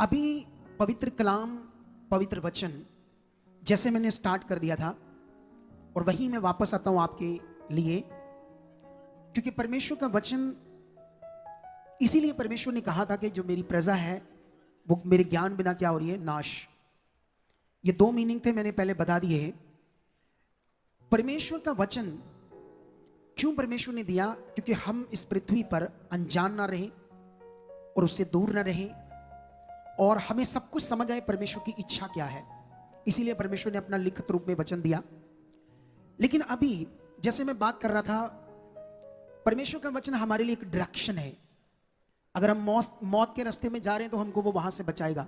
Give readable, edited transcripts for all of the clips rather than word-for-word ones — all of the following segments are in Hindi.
अभी पवित्र कलाम, पवित्र वचन जैसे मैंने स्टार्ट कर दिया था और वहीं मैं वापस आता हूं आपके लिए, क्योंकि परमेश्वर का वचन, इसीलिए परमेश्वर ने कहा था कि जो मेरी प्रजा है वो मेरे ज्ञान बिना क्या हो रही है, नाश। ये दो मीनिंग थे, मैंने पहले बता दिए। परमेश्वर का वचन क्यों परमेश्वर ने दिया? क्योंकि हम इस पृथ्वी पर अनजान ना रहें और उससे दूर ना रहें और हमें सब कुछ समझ आए परमेश्वर की इच्छा क्या है। इसीलिए परमेश्वर ने अपना लिखित रूप में वचन दिया। लेकिन अभी जैसे मैं बात कर रहा था, परमेश्वर का वचन हमारे लिए एक डायरेक्शन है। अगर हम मौत के रास्ते में जा रहे हैं तो हमको वो वहां से बचाएगा,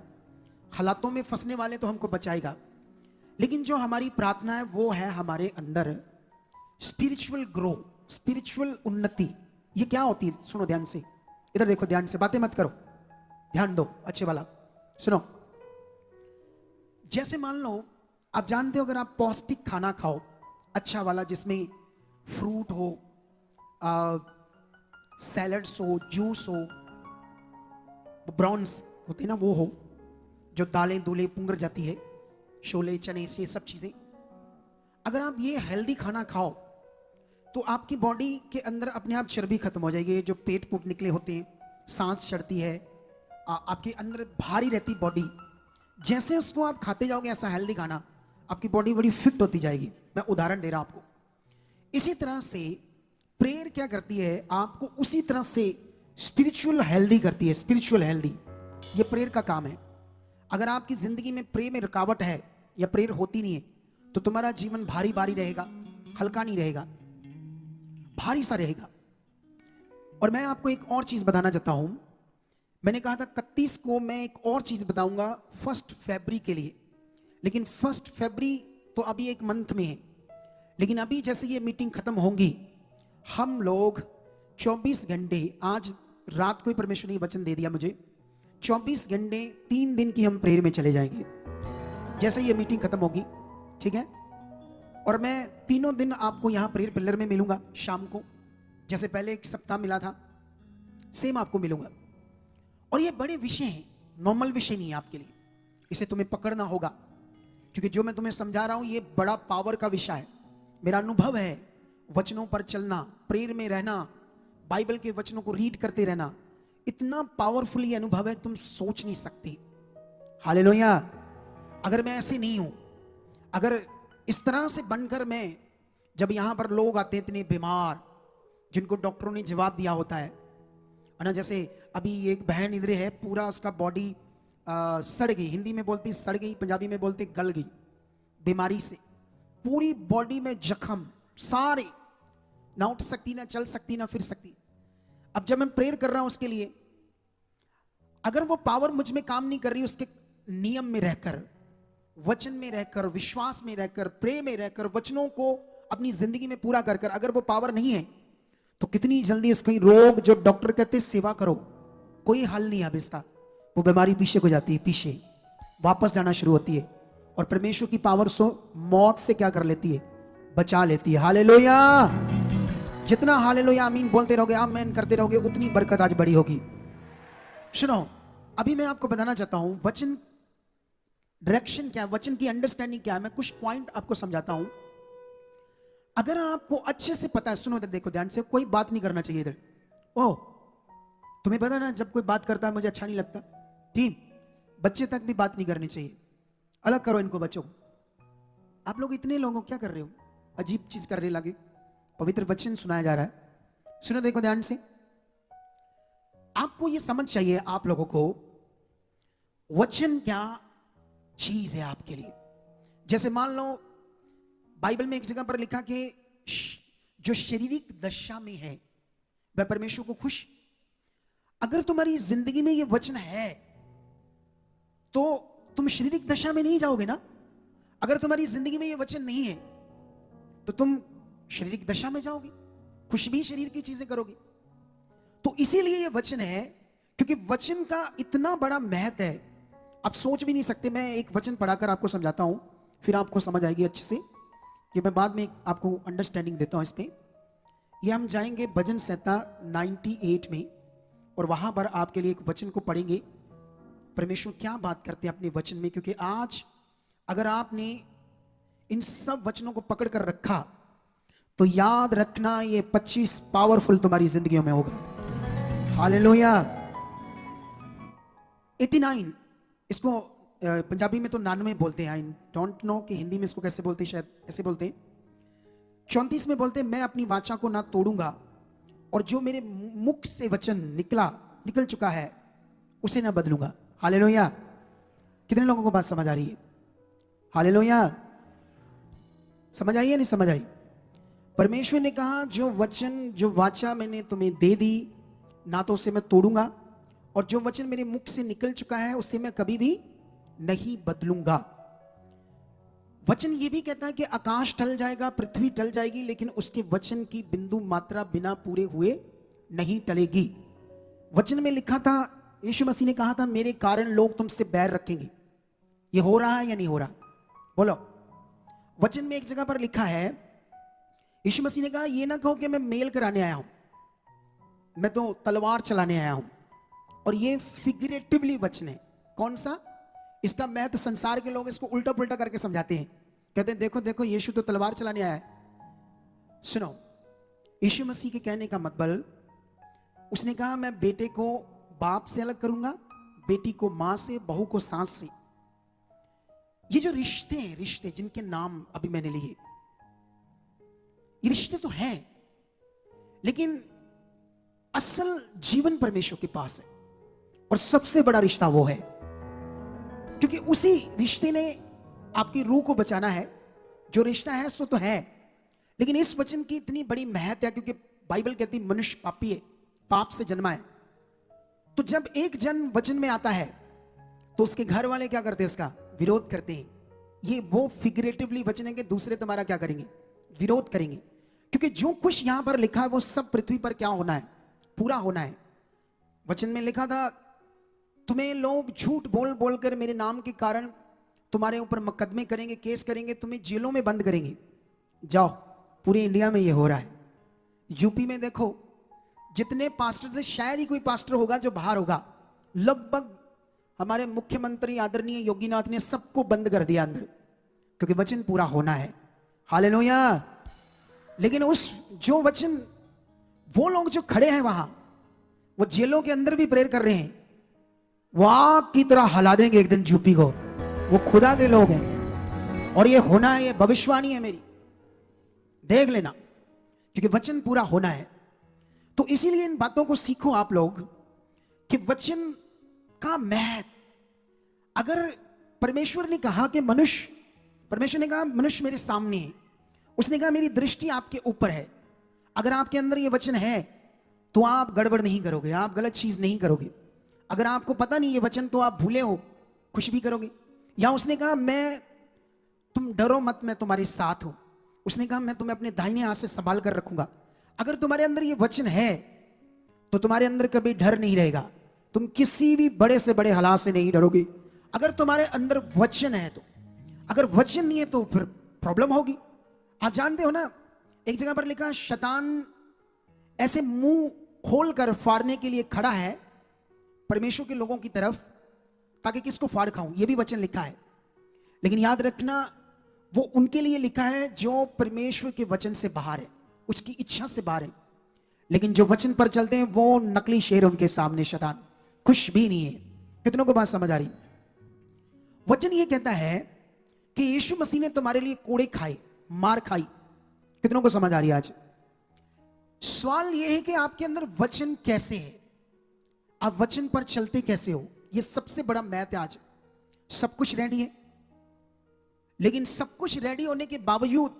हालातों में फंसने वाले तो हमको बचाएगा। लेकिन जो हमारी प्रार्थना है वो है हमारे अंदर स्पिरिचुअल ग्रो, स्पिरिचुअल उन्नति। ये क्या होती है? सुनो ध्यान से, इधर देखो ध्यान से, बातें मत करो, ध्यान दो अच्छे वाला सुनो। जैसे मान लो आप जानते हो, अगर आप पौष्टिक खाना खाओ अच्छा वाला, जिसमें फ्रूट हो, सैलड्स हो, जूस हो, ब्राउन्स होते ना वो हो, जो दालें दूलें पुंगर जाती है, शोले चने, ये सब चीजें, अगर आप ये हेल्दी खाना खाओ तो आपकी बॉडी के अंदर अपने आप चर्बी खत्म हो जाएगी। जो पेट पुट निकले होते हैं, सांस चढ़ती है, आपके अंदर भारी रहती बॉडी, जैसे उसको आप खाते जाओगे ऐसा हेल्दी खाना, आपकी बॉडी बड़ी फिट होती जाएगी। मैं उदाहरण दे रहा हूं आपको। इसी तरह से प्रेयर क्या करती है, आपको उसी तरह से स्पिरिचुअल हेल्दी करती है। स्पिरिचुअल हेल्दी ये प्रेयर का काम है। अगर आपकी जिंदगी में प्रेयर में रुकावट है या प्रेयर होती नहीं है तो तुम्हारा जीवन भारी भारी रहेगा, हल्का नहीं रहेगा, भारी सा रहेगा। और मैं आपको एक और चीज बताना चाहता हूं। मैंने कहा था 31 को मैं एक और चीज बताऊंगा 1 फरवरी के लिए, लेकिन 1 फरवरी तो अभी एक मंथ में है। लेकिन अभी जैसे ये मीटिंग खत्म होंगी, हम लोग 24 घंटे, आज रात को ही परमेश्वर ने वचन दे दिया मुझे, 24 घंटे 3 दिन की हम प्रेयर में चले जाएंगे जैसे ये मीटिंग खत्म होगी, ठीक है? और मैं तीनों दिन आपको यहां प्रेयर पिलर में मिलूंगा शाम को, जैसे पहले एक सप्ताह मिला था सेम आपको मिलूंगा। और ये बड़े विषय हैं, नॉर्मल विषय नहीं है आपके लिए, इसे तुम्हें पकड़ना होगा, क्योंकि जो मैं तुम्हें समझा रहा हूं ये बड़ा पावर का विषय है। मेरा अनुभव है, वचनों पर चलना, प्रेयर में रहना, बाइबल के वचनों को रीड करते रहना, इतना पावरफुल ये अनुभव है, तुम सोच नहीं सकती। हालेलुया। अगर मैं ऐसे नहीं हूं, अगर इस तरह से बनकर मैं, जब यहां पर लोग आते हैं इतने बीमार, जिनको डॉक्टरों ने जवाब दिया होता है ना, जैसे अभी एक बहन इधर है, पूरा उसका बॉडी सड़ गई, हिंदी में बोलती सड़ गई, पंजाबी में बोलती गल गई, बीमारी से पूरी बॉडी में जख्म, सारे, ना उठ सकती, ना चल सकती, ना फिर सकती। अब जब मैं प्रेयर कर रहा हूं उसके लिए, अगर वो पावर मुझ में काम नहीं कर रही, उसके नियम में रहकर, वचन में रहकर, विश्वास में रहकर, प्रेम में रहकर, वचनों को अपनी जिंदगी में पूरा कर कर, अगर वो पावर नहीं है तो कितनी जल्दी उसका रोग, जो डॉक्टर कहते हैं सेवा करो, कोई हल नहीं है अब इसका, वो बीमारी पीछे को जाती है, पीछे वापस जाना शुरू होती है। और परमेश्वर की पावर सो मौत से क्या कर लेती है, बचा लेती है। हालेलुया। जितना हालेलुया आमीन बोलते रहोगे, आमीन करते रहोगे, उतनी बरकत आज बड़ी होगी। सुनो, अभी मैं आपको बताना चाहता हूं वचन डायरेक्शन क्या है, वचन की अंडरस्टैंडिंग क्या है। मैं कुछ पॉइंट आपको समझाता हूं। अगर आपको अच्छे से पता है, सुनो इधर देखो ध्यान से, कोई बात नहीं करना चाहिए इधर। ओ, तुम्हें पता ना, जब कोई बात करता है मुझे अच्छा नहीं लगता, ठीक? बच्चे तक भी बात नहीं करनी चाहिए, अलग करो इनको बच्चों को। आप लोग इतने लोगों क्या कर रहे हो, अजीब चीज कर रहे लगे। पवित्र वचन सुनाया जा रहा है, सुनो देखो ध्यान से। आपको यह समझ चाहिए, आप लोगों को वचन क्या चीज है आपके लिए। जैसे मान लो बाइबल में एक जगह पर लिखा कि जो शारीरिक दशा में है वह परमेश्वर को खुश। अगर तुम्हारी जिंदगी में यह वचन है तो तुम शारीरिक दशा में नहीं जाओगे ना। अगर तुम्हारी जिंदगी में यह वचन नहीं है तो तुम शारीरिक दशा में जाओगे, खुश भी शरीर की चीजें करोगे। तो इसीलिए यह वचन है, क्योंकि वचन का इतना बड़ा महत्व है, आप सोच भी नहीं सकते। मैं एक वचन पढ़ाकर आपको समझाता हूं, फिर आपको समझ आएगी अच्छे से। ये मैं बाद में आपको अंडरस्टैंडिंग देता हूं इस पे। ये हम जाएंगे भजन संहिता 98 में, और वहां पर आपके लिए एक वचन को पढ़ेंगे परमेश्वर क्या बात करते हैं अपने वचन में, क्योंकि आज अगर आपने इन सब वचनों को पकड़ कर रखा तो याद रखना ये 25 पावरफुल तुम्हारी जिंदगियों में होगा। हालेलुया। 89, इसको पंजाबी में तो 99 बोलते हैं, आई डोंट नो कि हिंदी में इसको कैसे बोलते हैं, शायद ऐसे बोलते हैं। 34 में बोलते हैं, मैं अपनी वाचा को ना तोड़ूंगा और जो मेरे मुख से वचन निकल चुका है उसे ना बदलूंगा। हालेलुया। कितने लोगों को बात समझ आ रही है? हालेलुया। समझ आई है नहीं समझ आई? परमेश्वर ने कहा जो वचन, जो वाचा मैंने तुम्हें दे दी, ना तो उसे मैं तोड़ूंगा और जो वचन मेरे मुख से निकल चुका है उसे मैं कभी भी नहीं बदलूंगा। वचन ये भी कहता है कि आकाश टल जाएगा, पृथ्वी टल जाएगी, लेकिन उसके वचन की बिंदु मात्रा बिना पूरे हुए नहीं टलेगी। वचन में लिखा था, यीशु मसीह ने कहा था, मेरे कारण लोग तुमसे बैर रखेंगे। ये हो रहा है या नहीं हो रहा? बोलो। वचन में एक जगह पर लिखा है, यीशु मसीह ने कहा, ये ना कहो कि मैं मेल कराने आया हूं, मैं तो तलवार चलाने आया हूं। और ये फिगरेटिवली वचन है। कौन सा? इसका महत्व संसार के लोग इसको उल्टा पुल्टा करके समझाते हैं, कहते हैं देखो देखो यीशु तो तलवार चलाने आया है। सुनो, यीशु मसीह के कहने का मतलब, उसने कहा मैं बेटे को बाप से अलग करूंगा, बेटी को मां से, बहू को सास से। ये जो रिश्ते हैं, रिश्ते जिनके नाम अभी मैंने लिए, ये रिश्ते तो हैं, लेकिन असल जीवन परमेश्वर के पास है और सबसे बड़ा रिश्ता वो है, क्योंकि उसी रिश्ते ने आपकी रूह को बचाना है। जो रिश्ता है सो तो है, लेकिन इस वचन की इतनी बड़ी महत्व है, क्योंकि बाइबल कहती है मनुष्य पापी है, पाप से जन्मा है। तो जब एक जन वचन में आता है तो उसके घर वाले क्या करते हैं? उसका विरोध करते हैं। ये वो फिगरेटिवली वचन है कि दूसरे तुम्हारा क्या करेंगे? विरोध करेंगे, क्योंकि जो कुछ यहां पर लिखा है वो सब पृथ्वी पर क्या होना है? पूरा होना है। वचन में लिखा था, तुम्हें लोग झूठ बोल बोलकर मेरे नाम के कारण तुम्हारे ऊपर मुकदमे करेंगे, केस करेंगे, तुम्हें जेलों में बंद करेंगे। जाओ, पूरे इंडिया में ये हो रहा है। यूपी में देखो, जितने पास्टर से शायद ही कोई पास्टर होगा जो बाहर होगा, लगभग हमारे मुख्यमंत्री आदरणीय योगीनाथ ने सबको बंद कर दिया अंदर, क्योंकि वचन पूरा होना है। हालेलुया। लेकिन उस जो वचन, वो लोग जो खड़े हैं वहां, वो जेलों के अंदर भी प्रेयर कर रहे हैं, वो आग की तरह हिला देंगे एक दिन यूपी को। वो खुदा के लोग हैं और ये होना है, ये भविष्यवाणी है मेरी, देख लेना, क्योंकि वचन पूरा होना है। तो इसीलिए इन बातों को सीखो आप लोग कि वचन का महत्व। अगर परमेश्वर ने कहा कि परमेश्वर ने कहा मनुष्य मेरे सामने है, उसने कहा मेरी दृष्टि आपके ऊपर है। अगर आपके अंदर ये वचन है तो आप गड़बड़ नहीं करोगे, आप गलत चीज नहीं करोगे। अगर आपको पता नहीं ये वचन तो आप भूले हो, कुछ भी करोगे। या उसने कहा तुम डरो मत, मैं तुम्हारे साथ हूं। उसने कहा मैं तुम्हें अपने दाहिने हाथ से संभाल कर रखूंगा। अगर तुम्हारे अंदर ये वचन है तो तुम्हारे अंदर कभी डर नहीं रहेगा, तुम किसी भी बड़े से बड़े हालात से नहीं डरोगे। अगर तुम्हारे अंदर वचन है तो, अगर वचन नहीं है तो फिर प्रॉब्लम होगी। आप जानते हो ना, एक जगह पर लिखा, शैतान ऐसे मुंह खोलकर फाड़ने के लिए खड़ा है परमेश्वर के लोगों की तरफ, ताकि किसको फाड़ खाऊं। यह भी वचन लिखा है, लेकिन याद रखना वो उनके लिए लिखा है जो परमेश्वर के वचन से बाहर है, उसकी इच्छा से बाहर है। लेकिन जो वचन पर चलते हैं वो नकली शेर, उनके सामने शैतान कुछ भी नहीं है। कितनों को बात समझ आ रही? वचन ये कहता है कि यीशु मसीह ने तुम्हारे लिए कोड़े खाए, मार खाई। कितनों को समझ आ रही है? आज सवाल यह है कि आपके अंदर वचन कैसे है, आप वचन पर चलते कैसे हो। यह सबसे बड़ा मैथ है। आज सब कुछ रेडी है, लेकिन सब कुछ रेडी होने के बावजूद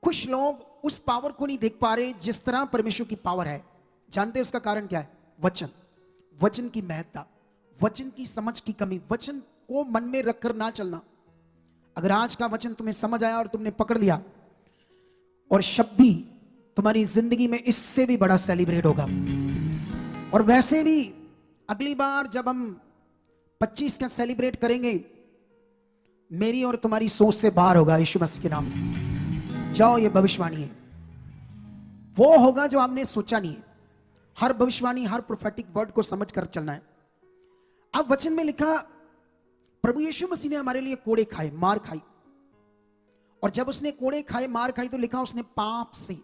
कुछ लोग उस पावर को नहीं देख पा रहे जिस तरह परमेश्वर की पावर है। जानते हैं उसका कारण क्या है? वचन, वचन की महत्ता, वचन की समझ की कमी, वचन को मन में रखकर ना चलना। अगर आज का वचन तुम्हें समझ आया और तुमने पकड़ लिया, और शब्द भी तुम्हारी जिंदगी में इससे भी बड़ा सेलिब्रेट होगा। और वैसे भी अगली बार जब हम 25 का सेलिब्रेट करेंगे, मेरी और तुम्हारी सोच से बाहर होगा यीशु मसीह के नाम से। जाओ, ये भविष्यवाणी है, वो होगा जो आपने सोचा नहीं है। हर भविष्यवाणी, हर प्रोफेटिक वर्ड को समझ कर चलना है। अब वचन में लिखा, प्रभु यीशु मसीह ने हमारे लिए कोड़े खाए, मार खाई, और जब उसने कोड़े खाए, मार खाई, तो लिखा उसने पाप से,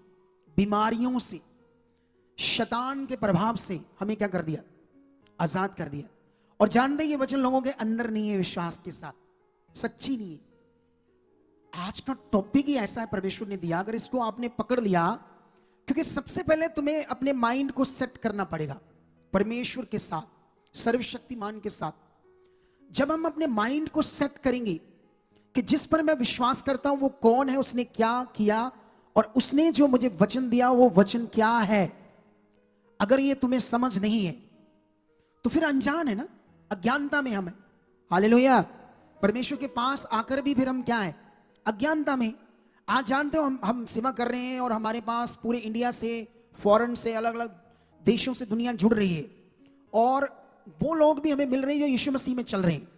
बीमारियों से, शैतान के प्रभाव से हमें क्या कर दिया? आजाद कर दिया। और जानते ये वचन लोगों के अंदर नहीं है, विश्वास के साथ, सच्ची नहीं है। आज का टॉपिक ही ऐसा है परमेश्वर ने दिया, अगर इसको आपने पकड़ लिया, क्योंकि सबसे पहले तुम्हें अपने माइंड को सेट करना पड़ेगा परमेश्वर के साथ, सर्वशक्तिमान के साथ। जब हम अपने माइंड को सेट करेंगे कि जिस पर मैं विश्वास करता हूं वो कौन है, उसने क्या किया, और उसने जो मुझे वचन दिया वो वचन क्या है, अगर ये तुम्हें समझ नहीं है तो फिर अनजान है ना, अज्ञानता में हम है। हालेलुया। परमेश्वर के पास आकर भी फिर हम क्या है? अज्ञानता में। आज जानते हो हम सेवा कर रहे हैं और हमारे पास पूरे इंडिया से, फॉरेन से, अलग अलग देशों से दुनिया जुड़ रही है, और वो लोग भी हमें मिल रहे हैं जो यीशु मसीह में चल रहे हैं,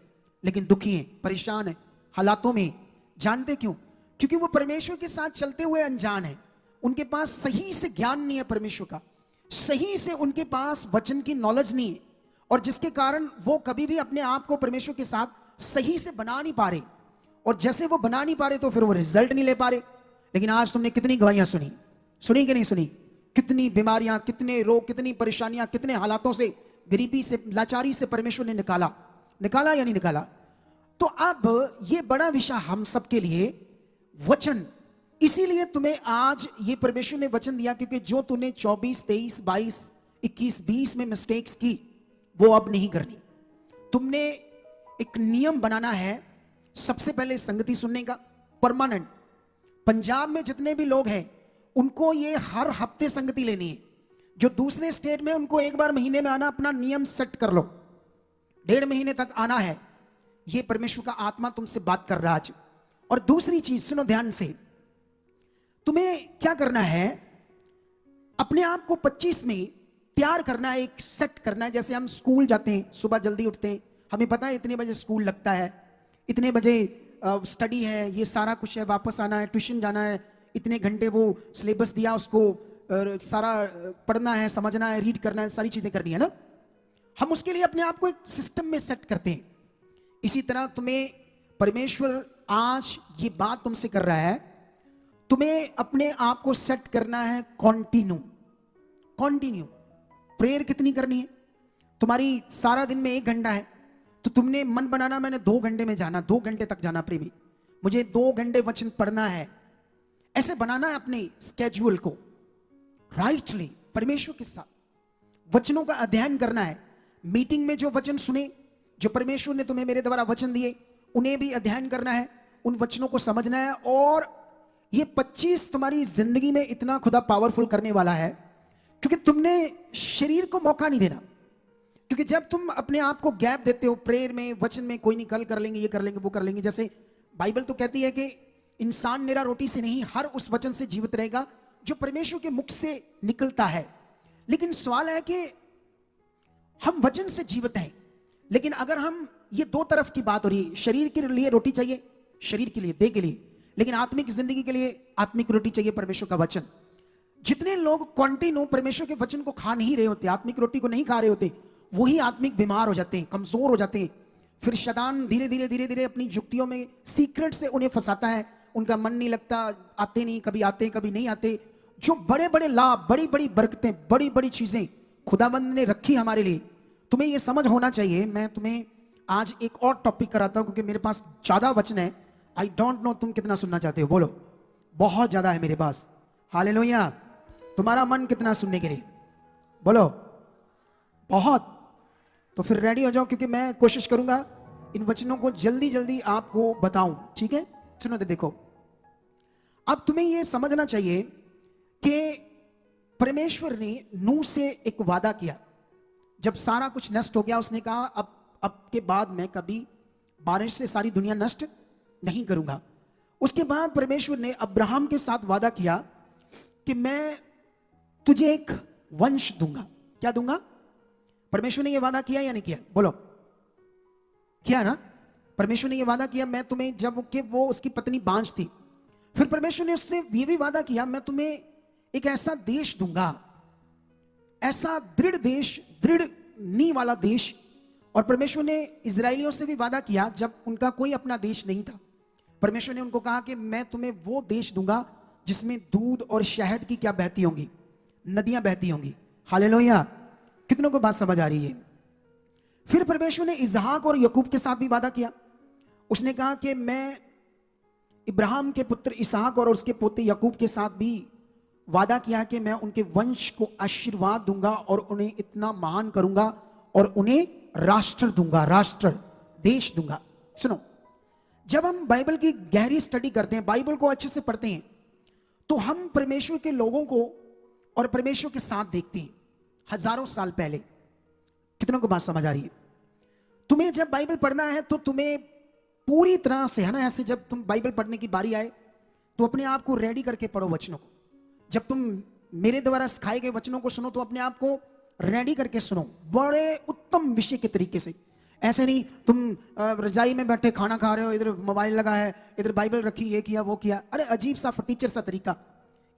लेकिन दुखी हैं, परेशान हैं, हालातों में। जानते क्यों? क्योंकि वो परमेश्वर के साथ चलते हुए अनजान है, उनके पास सही से ज्ञान नहीं है परमेश्वर का, सही से उनके पास वचन की नॉलेज नहीं है, और जिसके कारण वो कभी भी अपने आप को परमेश्वर के साथ सही से बना नहीं पा रहे, और जैसे वो बना नहीं पा रहे तो फिर वो रिजल्ट नहीं ले पा रहे। लेकिन आज तुमने कितनी गवाहियां सुनी, सुनी कि नहीं सुनी? कितनी बीमारियां, कितने रोग, कितनी परेशानियां, कितने हालातों से, गरीबी से, लाचारी से परमेश्वर ने निकाला या नहीं निकाला? तो अब ये बड़ा विषय हम सबके लिए वचन, इसीलिए तुम्हें आज ये परमेश्वर ने वचन दिया, क्योंकि जो तूने 24, 23, 22, 21, 20 में मिस्टेक्स की वो अब नहीं करनी। तुमने एक नियम बनाना है, सबसे पहले संगति सुनने का, परमानेंट। पंजाब में जितने भी लोग हैं उनको ये हर हफ्ते संगति लेनी है। जो दूसरे स्टेट में, उनको एक बार महीने में आना, अपना नियम सेट कर लो, 1.5 महीने तक आना है। ये परमेश्वर का आत्मा तुमसे बात कर रहा है आज। और दूसरी चीज सुनो ध्यान से, तुम्हें क्या करना है? अपने आप को 25 में तैयार करना है, एक सेट करना है। जैसे हम स्कूल जाते हैं, सुबह जल्दी उठते हैं, हमें पता है इतने बजे स्कूल लगता है, इतने बजे स्टडी है, ये सारा कुछ है, वापस आना है, ट्यूशन जाना है, इतने घंटे वो सिलेबस दिया, उसको सारा पढ़ना है, समझना है, रीड करना है, सारी चीजें करनी है ना। हम उसके लिए अपने आप को एक सिस्टम में सेट करते हैं। इसी तरह तुम्हें परमेश्वर आज ये बात तुमसे कर रहा है, तुम्हें अपने आप को सेट करना है कॉन्टिन्यू। प्रेयर कितनी करनी है? तुम्हारी सारा दिन में 1 घंटा है, तो तुमने मन बनाना मैंने 2 घंटे में जाना, 2 घंटे तक जाना प्रेमी, मुझे 2 घंटे वचन पढ़ना है। ऐसे बनाना है अपने स्केड्यूल को राइटली, परमेश्वर के साथ वचनों का अध्ययन करना है। मीटिंग में जो वचन सुने, जो परमेश्वर ने तुम्हें मेरे द्वारा वचन दिए, उन्हें भी अध्ययन करना है, उन वचनों को समझना है। और ये 25 तुम्हारी जिंदगी में इतना खुदा पावरफुल करने वाला है, क्योंकि तुमने शरीर को मौका नहीं देना। क्योंकि जब तुम अपने आप को गैप देते हो प्रेयर में, वचन में, कोई नहीं कल कर लेंगे, ये कर लेंगे, वो कर लेंगे, जैसे बाइबल तो कहती है कि इंसान निरा रोटी से नहीं, हर उस वचन से जीवित रहेगा जो परमेश्वर के मुख से निकलता है। लेकिन सवाल है कि हम वचन से जीवित हैं, लेकिन अगर हम, ये 2 तरफ की बात हो रही है, शरीर के लिए रोटी चाहिए, शरीर के लिए, देह के लिए, लेकिन आत्मिक जिंदगी के लिए आत्मिक रोटी चाहिए, परमेश्वर का वचन। जितने लोग कंटिन्यू परमेश्वर के वचन को खा नहीं रहे होते, आत्मिक रोटी को नहीं खा रहे होते, वही आत्मिक बीमार हो जाते हैं, कमजोर हो जाते हैं। फिर शैतान धीरे धीरे अपनी युक्तियों में सीक्रेट से उन्हें फंसाता है, उनका मन नहीं लगता, आते नहीं, कभी आते कभी नहीं आते। जो बड़े बड़े लाभ, बड़ी बड़ी बरकतें, बड़ी बड़ी चीजें खुदाबंद ने रखी हमारे लिए, तुम्हें यह समझ होना चाहिए। मैं तुम्हें आज एक और टॉपिक कराता हूं, क्योंकि मेरे पास ज्यादा वचन है। आई डोंट नो तुम कितना सुनना चाहते हो, बोलो। बहुत ज्यादा है मेरे पास। हालेलुया। तुम्हारा मन कितना सुनने के लिए, बोलो। बहुत। तो फिर रेडी हो जाओ, क्योंकि मैं कोशिश करूंगा इन वचनों को जल्दी जल्दी आपको बताऊं, ठीक है? सुनो तो देखो, अब तुम्हें यह समझना चाहिए कि परमेश्वर ने नूह से एक वादा किया। जब सारा कुछ नष्ट हो गया, उसने कहा अब के बाद मैं कभी बारिश से सारी दुनिया नष्ट नहीं करूंगा। उसके बाद परमेश्वर ने अब्राहम के साथ वादा किया कि मैं तुझे एक वंश दूंगा। क्या दूंगा? परमेश्वर ने यह वादा किया या नहीं किया? बोलो। किया ना? परमेश्वर ने यह वादा किया, मैं तुम्हें, जब कि वो उसकी पत्नी बांझ थी, फिर परमेश्वर ने उससे यह भी वादा किया, मैं तुम्हें एक ऐसा देश दूंगा, ऐसा दृढ़ देश, दृढ़ नींव वाला देश, और परमेश्वर ने इजरायलियों से भी वादा किया जब उनका कोई अपना देश नहीं था। परमेश्वर ने उनको कहा कि मैं तुम्हें वो देश दूंगा जिसमें दूध और शहद की क्या बहती होंगी, नदियां बहती होंगी। हालेलुया। कितनों को बात समझ आ रही है? फिर परमेश्वर ने इसहाक और याकूब के साथ भी वादा किया। उसने कहा कि मैं इब्राहिम के पुत्र इसहाक और उसके पोते याकूब के साथ भी वादा किया कि मैं उनके वंश को आशीर्वाद दूंगा और उन्हें इतना महान करूंगा और उन्हें राष्ट्र दूंगा, राष्ट्र देश दूंगा। सुनो, जब हम बाइबल की गहरी स्टडी करते हैं, बाइबल को अच्छे से पढ़ते हैं, तो हम परमेश्वर के लोगों को और परमेश्वर के साथ देखते हैं हजारों साल पहले। कितनों को बात समझ आ रही है? तुम्हें जब बाइबल पढ़ना है तो तुम्हें पूरी तरह से, है ना, ऐसे जब तुम बाइबल पढ़ने की बारी आए तो अपने आप को रेडी करके पढ़ो वचनों को। जब तुम मेरे द्वारा सिखाए गए वचनों को सुनो तो अपने आप को रेडी करके सुनो, बड़े उत्तम विषय के तरीके से। ऐसे नहीं तुम रजाई में बैठे खाना खा रहे हो, इधर मोबाइल लगा है, इधर बाइबल रखी, ये किया वो किया। अरे अजीब सा फटीचर सा तरीका।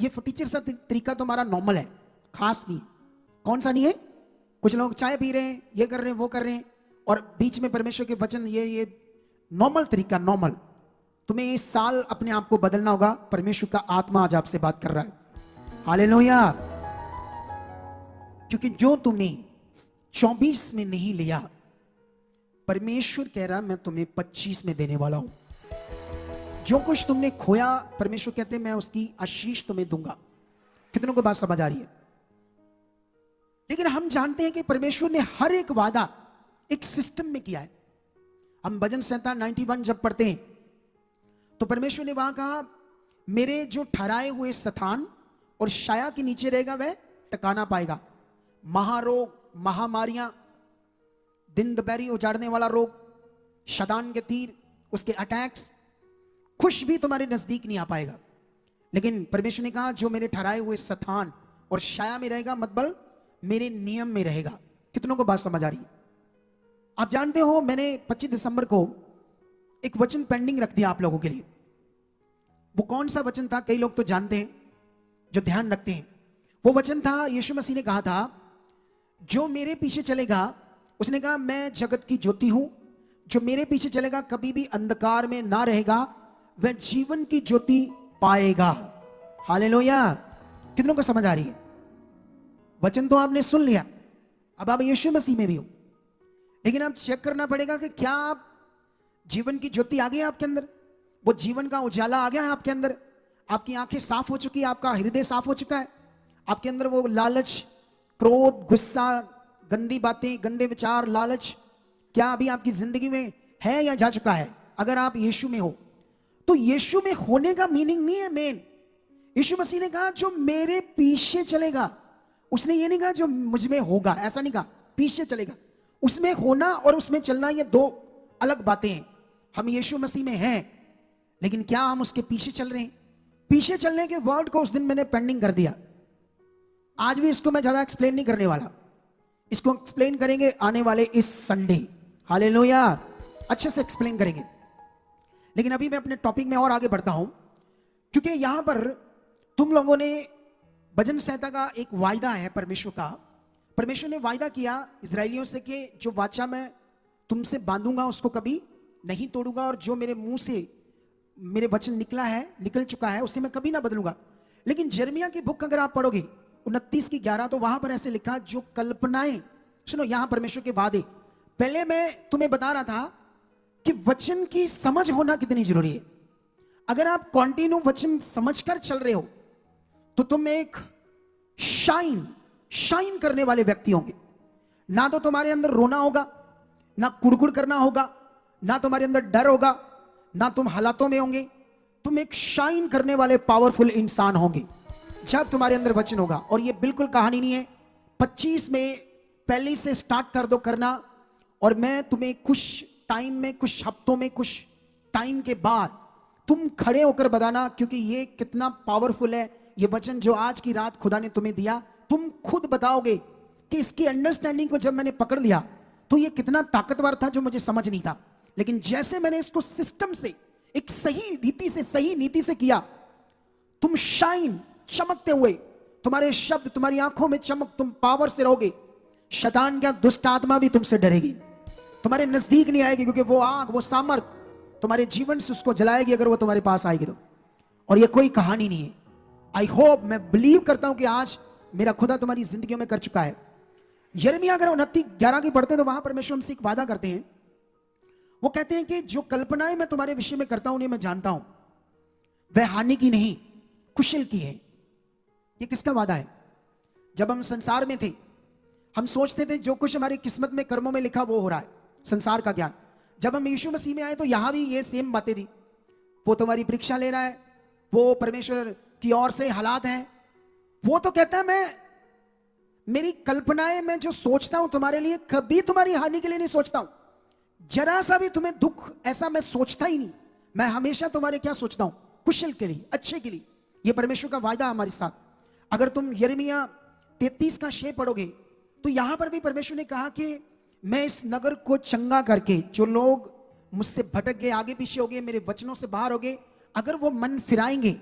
ये फटीचर सा तरीका तो हमारा नॉर्मल है, खास नहीं। कौन सा नहीं है? कुछ लोग चाय पी रहे हैं, ये कर रहे हैं, वो कर रहे हैं, और बीच में परमेश्वर के वचन, ये नॉर्मल तरीका, नॉर्मल। तुम्हें इस साल अपने आप को बदलना होगा। परमेश्वर का आत्मा आज आपसे बात कर रहा है। हालेलुया। क्योंकि जो तुमने 24 में नहीं लिया, परमेश्वर कह रहा मैं तुम्हें 25 में देने वाला हूं। जो कुछ तुमने खोया, परमेश्वर कहते मैं उसकी आशीष तुम्हें दूंगा। कितनों को बात समझ आ रही है? लेकिन हम जानते हैं कि परमेश्वर ने हर एक वादा एक सिस्टम में किया है। हम भजन संहिता 91 जब पढ़ते हैं तो परमेश्वर ने वहां कहा मेरे जो ठहराए हुए स्थान और छाया के नीचे रहेगा वह टकाना पाएगा। महारोग, महामारियां, दिन दोपहरी उजाड़ने वाला रोग, शैतान के तीर, उसके अटैक्स, कुछ भी तुम्हारे नजदीक नहीं आ पाएगा। लेकिन परमेश्वर ने कहा जो मेरे ठहराए हुए स्थान और छाया में रहेगा, मतलब मेरे नियम में रहेगा। कितनों को बात समझ आ रही? आप जानते हो मैंने 25 दिसंबर को एक वचन पेंडिंग रख दिया आप लोगों के लिए। वो कौन सा वचन था? कई लोग तो जानते हैं जो ध्यान रखते हैं। वो वचन था, यीशु मसीह ने कहा था जो मेरे पीछे चलेगा, उसने कहा मैं जगत की ज्योति हूं, जो मेरे पीछे चलेगा कभी भी अंधकार में ना रहेगा, वह जीवन की ज्योति पाएगा। हालेलुया। कितनों को समझ आ रही है? वचन तो आपने सुन लिया, अब आप यीशु मसीह में भी हो, लेकिन अब चेक करना पड़ेगा कि क्या आप जीवन की ज्योति आ गई है आपके अंदर, वो जीवन का उजाला आ गया है आपके अंदर, आपकी आंखें साफ हो चुकी है, आपका हृदय साफ हो चुका है, आपके अंदर वो लालच, क्रोध, गुस्सा, गंदी बातें, गंदे विचार, लालच, क्या अभी आपकी जिंदगी में है या जा चुका है? अगर आप यीशु में हो तो यीशु में होने का मीनिंग नहीं है मेन। यीशु मसीह ने कहा जो मेरे पीछे चलेगा, उसने ये नहीं कहा जो मुझ में होगा, ऐसा नहीं कहा, पीछे चलेगा। उसमें होना और उसमें चलना ये दो अलग बातें हैं। हम यीशु मसीह में हैं, लेकिन क्या हम उसके पीछे चल रहे हैं? पीछे चलने के वर्ड को उस दिन मैंने पेंडिंग कर दिया। आज भी इसको मैं ज्यादा एक्सप्लेन नहीं करने वाला, इसको एक्सप्लेन करेंगे आने वाले इस संडे। हालेलुया। अच्छे से एक्सप्लेन करेंगे। लेकिन अभी मैं अपने टॉपिक में और आगे बढ़ता हूं, क्योंकि यहां पर तुम लोगों ने भजन संहिता का एक वायदा है परमेश्वर का। परमेश्वर ने वायदा किया इजरायलियों से कि जो वाचा मैं तुमसे बांधूंगा उसको कभी नहीं तोड़ूंगा, और जो मेरे मुंह से मेरे वचन निकल चुका है उसे मैं कभी ना बदलूंगा। लेकिन यिर्मयाह की बुक अगर आप पढ़ोगे 29 की 11, तो वहां पर ऐसे लिखा जो कल्पनाएं, सुनो यहां परमेश्वर के वादे। पहले मैं तुम्हें बता रहा था कि वचन की समझ होना कितनी जरूरी है। अगर आप कॉन्टिन्यू वचन समझकर चल रहे हो तो तुम एक शाइन करने वाले व्यक्ति होंगे। ना तो तुम्हारे अंदर रोना होगा, ना कुड़कुड़ करना होगा, ना तुम्हारे अंदर डर होगा, ना तुम हालातों में होंगे। तुम एक शाइन करने वाले पावरफुल इंसान होंगे जब तुम्हारे अंदर वचन होगा। और ये बिल्कुल कहानी नहीं है, 25 में पहले से स्टार्ट कर दो करना, और मैं तुम्हें कुछ टाइम में, कुछ हफ्तों में, कुछ टाइम के बाद तुम खड़े होकर बताना, क्योंकि ये कितना पावरफुल है ये वचन जो आज की रात खुदा ने तुम्हें दिया। तुम खुद बताओगे कि इसकी अंडरस्टैंडिंग को जब मैंने पकड़ लिया तो ये कितना ताकतवर था जो मुझे समझ नहीं था। लेकिन जैसे मैंने इसको सिस्टम से, एक सही नीति से किया, तुम शाइन, चमकते हुए, तुम्हारे शब्द, तुम्हारी आंखों में चमक, तुम पावर से रहोगे। शैतान का दुष्ट आत्मा भी तुमसे डरेगी। तुम्हारे नजदीक नहीं आएगी, क्योंकि वो आग, वो सामर्थ तुम्हारे जीवन से उसको जलाएगी अगर वो तुम्हारे पास आएगी तो। और ये कोई कहानी नहीं है। आई होप, मैं बिलीव करता हूं कि आज मेरा खुदा तुम्हारी जिंदगियों में कर चुका है। यिर्मयाह अगर 29:11 की पढ़ते हैं तो वहां परमेश्वर हमसे एक वादा करते हैं। वो कहते हैं कि जो कल्पनाएं मैं तुम्हारे विषय में करता हूं उन्हें मैं जानता हूं, वह हानि की नहीं कुशल की है। ये किसका वादा है? जब हम संसार में थे हम सोचते थे जो कुछ हमारी किस्मत में, कर्मों में लिखा वो हो रहा है, संसार का ज्ञान। जब हम यीशु मसीह में आए तो यहां भी ये सेम बातें थी। वो तुम्हारी परीक्षा ले रहा है, वो परमेश्वर की ओर से हालात हैं। वो तो कहता है मैं, मेरी कल्पनाएं, मैं जो सोचता हूं तुम्हारे लिए, कभी तुम्हारी हानि के लिए नहीं सोचता हूं। जरा सा भी तुम्हें दुख ऐसा मैं सोचता ही नहीं। मैं हमेशा तुम्हारे क्या सोचता हूं? कुशल के लिए, अच्छे के लिए। यह परमेश्वर का वायदा हमारे साथ। अगर तुम यिर्मयाह 33:6 पढ़ोगे तो यहां पर भी परमेश्वर ने कहा कि मैं इस नगर को चंगा करके, जो लोग मुझसे भटक गए, आगे पीछे हो गए, मेरे वचनों से बाहर हो गए, अगर वो मन फिराएंगे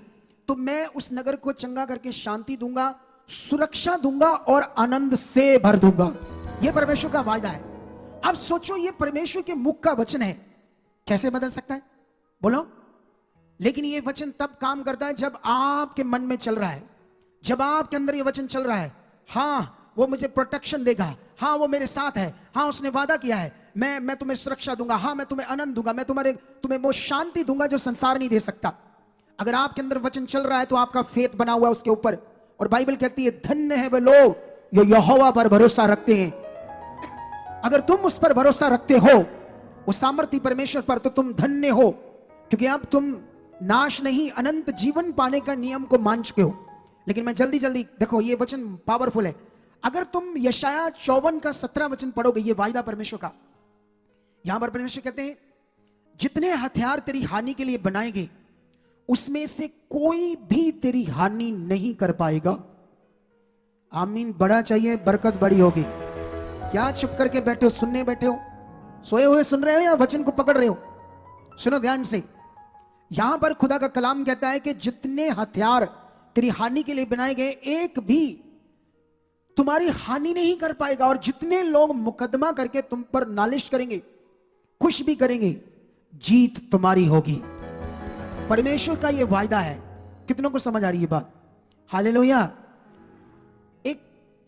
तो मैं उस नगर को चंगा करके शांति दूंगा, सुरक्षा दूंगा और आनंद से भर दूंगा। यह परमेश्वर का वायदा है। अब सोचो, ये परमेश्वर के मुख का वचन है, कैसे बदल सकता है? बोलो। लेकिन ये वचन तब काम करता है जब आपके मन में चल रहा है, जब आपके अंदर ये वचन चल रहा है। हाँ, वो मुझे प्रोटेक्शन देगा, हाँ वो मेरे साथ है, हाँ उसने वादा किया है, मैं तुम्हें सुरक्षा दूंगा, हाँ मैं तुम्हें आनंद दूंगा, मैं तुम्हें वो शांति दूंगा जो संसार नहीं दे सकता। अगर आपके अंदर वचन चल रहा है तो आपका फेथ बना हुआ है उसके ऊपर। और बाइबल कहती है धन्य है वे लोग जो यहोवा पर भरोसा रखते हैं। अगर तुम उस पर भरोसा रखते हो, उस सामर्थी परमेश्वर पर, तो तुम धन्य हो, क्योंकि अब तुम नाश नहीं अनंत जीवन पाने का नियम को मान चुके हो। लेकिन मैं जल्दी जल्दी, देखो ये वचन पावरफुल है। अगर तुम यशायाह 54:17 वचन पढ़ोगे, ये वायदा परमेश्वर का। यहां पर परमेश्वर कहते हैं जितने हथियार तेरी हानि के लिए बनाए गए उसमें से कोई भी तेरी हानि नहीं कर पाएगा। आमीन। बड़ा चाहिए, बरकत बड़ी होगी। क्या चुप करके बैठे हो? सुनने बैठे हो? सोए हुए सुन रहे हो या वचन को पकड़ रहे हो? सुनो ध्यान से। यहां पर खुदा का कलाम कहता है कि जितने हथियार तेरी हानि के लिए बनाए गए, एक भी तुम्हारी हानि नहीं कर पाएगा। और जितने लोग मुकदमा करके तुम पर नालिश करेंगे, खुश भी करेंगे, जीत तुम्हारी होगी। परमेश्वर का यह वायदा है। कितनों को समझ आ रही है बात? हालेलुया। एक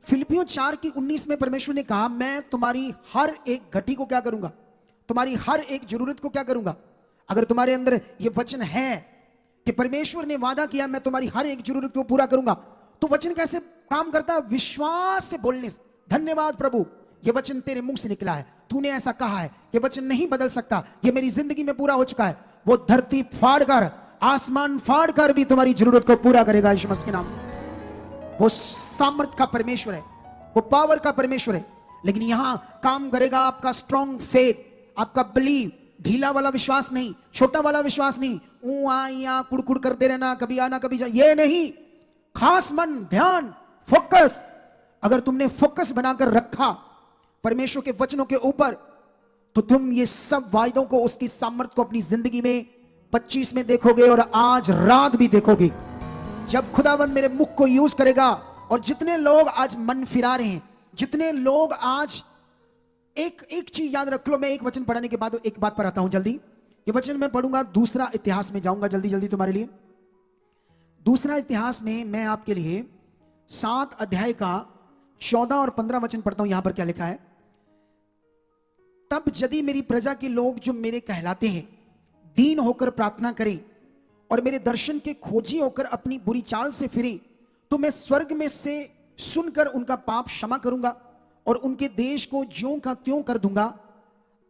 फिलिपियों 4:19 में परमेश्वर ने कहा मैं तुम्हारी हर एक घटी को क्या करूंगा? तुम्हारी हर एक जरूरत को क्या करूंगा? अगर तुम्हारे अंदर यह वचन है कि परमेश्वर ने वादा किया मैं तुम्हारी हर एक जरूरत को पूरा करूंगा, तो वचन कैसे काम करता है? विश्वास से बोलने से। धन्यवाद प्रभु, यह वचन तेरे मुंह से निकला है, तूने ऐसा कहा है, यह वचन नहीं बदल सकता, यह मेरी जिंदगी में पूरा हो चुका है। वो धरती फाड़कर, आसमान फाड़कर भी तुम्हारी जरूरत को पूरा करेगा यीशु मसीह के नाम। वो सामर्थ का परमेश्वर है, वो पावर का परमेश्वर है। लेकिन यहां काम करेगा आपका स्ट्रॉन्ग फेथ, आपका बिलीव। ढीला वाला विश्वास नहीं, छोटा वाला विश्वास नहीं, या कुड़कुड़ करते रहना, कभी आना कभी जा, ये नहीं। खास मन, ध्यान, फोकस। अगर तुमने फोकस बनाकर रखा परमेश्वर के वचनों के ऊपर, तो तुम ये सब वायदों को, उसकी सामर्थ को अपनी जिंदगी में 25 में देखोगे और आज रात भी देखोगे। जब खुदावंद मेरे मुख को यूज करेगा। और जितने लोग आज मन फिरा रहे हैं, जितने लोग आज, एक चीज याद रख लो। मैं एक वचन पढ़ने के बाद एक बात पर आता हूं जल्दी। ये वचन मैं पढ़ूंगा, दूसरा इतिहास में जाऊंगा जल्दी जल्दी तुम्हारे लिए। दूसरा इतिहास में मैं आपके लिए 7 अध्याय का 14 और 15 वचन पढ़ता हूं। यहां पर क्या लिखा है? तब यदि मेरी प्रजा के लोग जो मेरे कहलाते हैं दीन होकर प्रार्थना करें और मेरे दर्शन के खोजी होकर अपनी बुरी चाल से फिरें, तो मैं स्वर्ग में से सुनकर उनका पाप क्षमा करूंगा और उनके देश को ज्यों का त्यों कर दूंगा।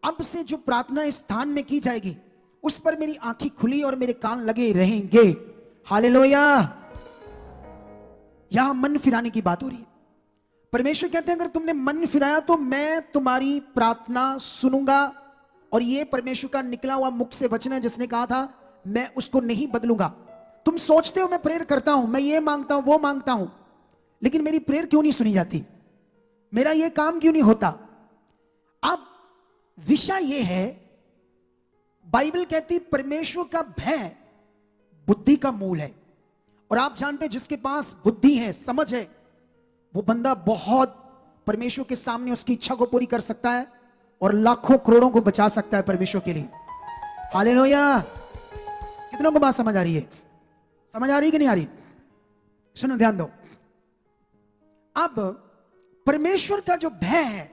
अब से जो प्रार्थना इस स्थान में की जाएगी उस पर मेरी आंखें खुली और मेरे कान लगे रहेंगे। हालेलुया। यहां मन फिराने की बात हो रही है। परमेश्वर कहते हैं अगर तुमने मन फिराया तो मैं तुम्हारी प्रार्थना सुनूंगा। और यह परमेश्वर का निकला हुआ मुख से वचन है जिसने कहा था मैं उसको नहीं बदलूंगा। तुम सोचते हो मैं प्रेयर करता हूं, मैं ये मांगता हूं, वो मांगता हूं, लेकिन मेरी प्रेयर क्यों नहीं सुनी जाती? मेरा ये काम क्यों नहीं होता? अब विषय यह है, बाइबल कहती परमेश्वर का भय बुद्धि का मूल है। और आप जानते हैं जिसके पास बुद्धि है, समझ है, वो बंदा बहुत परमेश्वर के सामने उसकी इच्छा को पूरी कर सकता है और लाखों करोड़ों को बचा सकता है परमेश्वर के लिए। हालेलुया। कितनों को बात समझ आ रही है? समझ आ रही कि नहीं आ रही? सुनो, ध्यान दो। अब परमेश्वर का जो भय है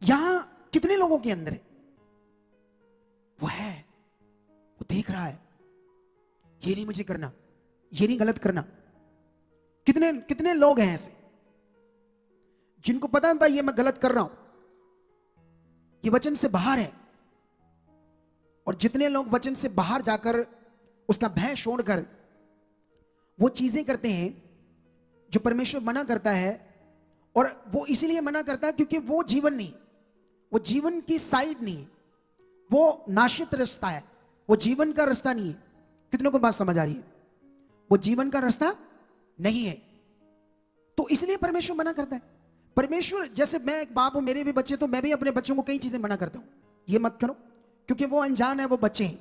यहां कितने लोगों के अंदर है? वो है, वो देख रहा है, ये नहीं मुझे करना, ये नहीं गलत करना। कितने कितने लोग हैं ऐसे जिनको पता था ये मैं गलत कर रहा हूं, ये वचन से बाहर है। और जितने लोग वचन से बाहर जाकर उसका भय छोड़कर वो चीजें करते हैं जो परमेश्वर मना करता है, और वो इसीलिए मना करता है क्योंकि वो जीवन नहीं, वो जीवन की साइड नहीं, वो नाशित रास्ता है, वो जीवन का रास्ता नहीं है। कितनों को बात समझ आ रही है? वो जीवन का रास्ता नहीं है, तो इसलिए परमेश्वर मना करता है। परमेश्वर, जैसे मैं एक बाप हूं, मेरे भी बच्चे, तो मैं भी अपने बच्चों को कई चीजें मना करता हूं, ये मत करो, क्योंकि वो अनजान है, वो बच्चे हैं,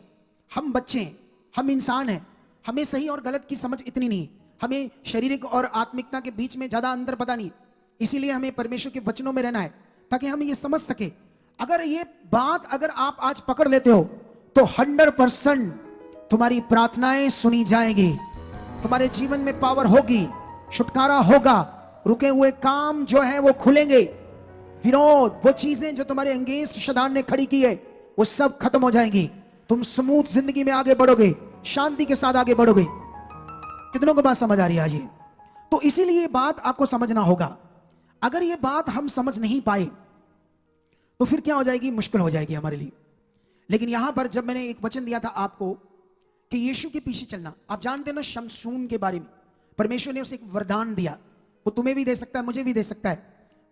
हम बच्चे हैं, हम इंसान हैं, हमें सही और गलत की समझ इतनी नहीं, हमें शारीरिक और आत्मिकता के बीच में ज्यादा अंतर पता नहीं। इसीलिए हमें परमेश्वर के वचनों में रहना है ताकि हम ये समझ सके। अगर ये बात अगर आप आज पकड़ लेते हो तो 100% तुम्हारी प्रार्थनाएं सुनी जाएगी, तुम्हारे जीवन में पावर होगी, छुटकारा होगा, रुके हुए काम जो है वो खुलेंगे, विरोध, वो चीजें जो तुम्हारे अगेंस्ट शैतान ने खड़ी की है वो सब खत्म हो जाएंगी। तुम स्मूथ जिंदगी में आगे बढ़ोगे, शांति के साथ आगे बढ़ोगे। कितनों को बात समझ आ रही है ये? तो इसीलिए ये बात आपको समझना होगा। अगर ये बात हम समझ नहीं पाए तो फिर क्या हो जाएगी? मुश्किल हो जाएगी हमारे लिए। लेकिन यहां पर जब मैंने एक वचन दिया था आपको कि यीशु के पीछे चलना, आप जानते हैं ना शमशून के बारे में, परमेश्वर ने उसे एक वरदान दिया, वो तुम्हें भी दे सकता है, मुझे भी दे सकता है।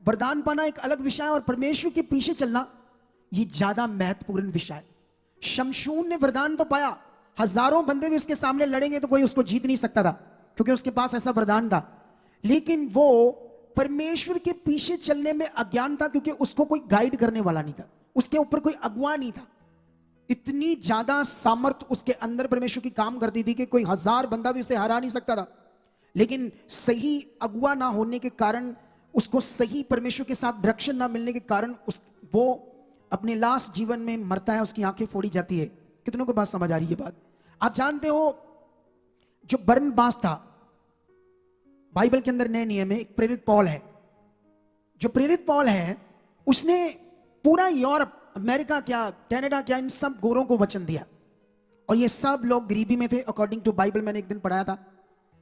वरदान पाना एक अलग विषय है और परमेश्वर के पीछे चलना ये ज्यादा महत्वपूर्ण विषय है। शमशून ने वरदान तो पाया, हजारों बंदे भी उसके सामने लड़ेंगे तो कोई उसको जीत नहीं सकता था, क्योंकि उसके पास ऐसा वरदान था। लेकिन वो परमेश्वर के पीछे चलने में अज्ञान था, क्योंकि उसको कोई गाइड करने वाला नहीं था, उसके ऊपर कोई अगुवा नहीं था। इतनी ज्यादा सामर्थ उसके अंदर परमेश्वर की काम करती थी कि कोई 1000 बंदा भी उसे हरा नहीं सकता था। लेकिन सही अगुवा ना होने के कारण, उसको सही परमेश्वर के साथ डायरेक्शन ना मिलने के कारण वो अपने लास्ट जीवन में मरता है, उसकी आंखें फोड़ी जाती है। कितनों को बात समझ आ रही है? बात आप जानते हो, जो बरनबास था, बाइबल के अंदर नए नियम में एक प्रेरित पौल है। जो प्रेरित पौल है उसने पूरा यूरोप, अमेरिका क्या, कनाडा क्या, इन सब गोरों को वचन दिया, और ये सब लोग गरीबी में थे अकॉर्डिंग टू बाइबल। मैंने एक दिन पढ़ाया था,